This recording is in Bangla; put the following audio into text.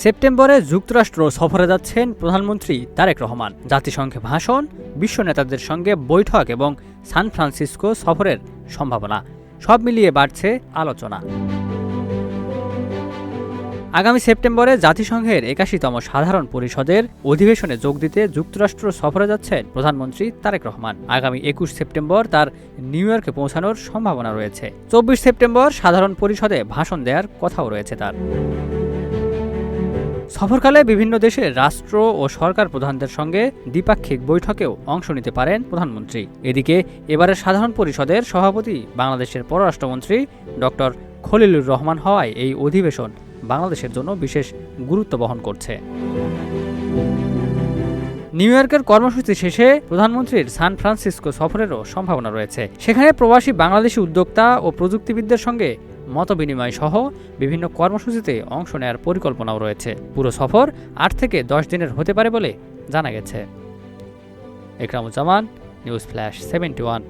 সেপ্টেম্বরে যুক্তরাষ্ট্র সফরে যাচ্ছেন প্রধানমন্ত্রী তারেক রহমান। জাতিসংঘে ভাষণ, বিশ্ব নেতাদের সঙ্গে বৈঠক এবং সান ফ্রান্সিসকো সফরের সম্ভাবনা সব মিলিয়ে বাড়ছে আলোচনা। আগামী সেপ্টেম্বরে জাতিসংঘের ৮১তম সাধারণ পরিষদের অধিবেশনে যোগ দিতে যুক্তরাষ্ট্র সফরে যাচ্ছেন প্রধানমন্ত্রী তারেক রহমান। আগামী ২১ সেপ্টেম্বর তার নিউ ইয়র্কে পৌঁছানোর সম্ভাবনা রয়েছে। ২৪ সেপ্টেম্বর সাধারণ পরিষদে ভাষণ দেওয়ার কথাও রয়েছে তার। সফরকালে বিভিন্ন দেশের রাষ্ট্র ও সরকার প্রধানদের সঙ্গে দ্বিপাক্ষিক বৈঠকেও অংশ নিতে পারেন প্রধানমন্ত্রী। এদিকে এবারের সাধারণ পরিষদের সভাপতি বাংলাদেশের পররাষ্ট্রমন্ত্রী ডক্টর খলিলুর রহমান হওয়ায় এই অধিবেশন বাংলাদেশের জন্য বিশেষ গুরুত্ব বহন করছে। নিউ ইয়র্কের কর্মসূচি শেষে প্রধানমন্ত্রীর সান ফ্রান্সিসকো সফরেরও সম্ভাবনা রয়েছে। সেখানে প্রবাসী বাংলাদেশি উদ্যোক্তা ও প্রযুক্তিবিদদের সঙ্গে মতবিনিময় সহ বিভিন্ন কর্মসূচিতে অংশ নেওয়ার পরিকল্পনাও রয়েছে। পুরো সফর ৮ থেকে ১০ দিনের হতে পারে বলে জানা গেছে। Ekramuzzaman, news flash 71।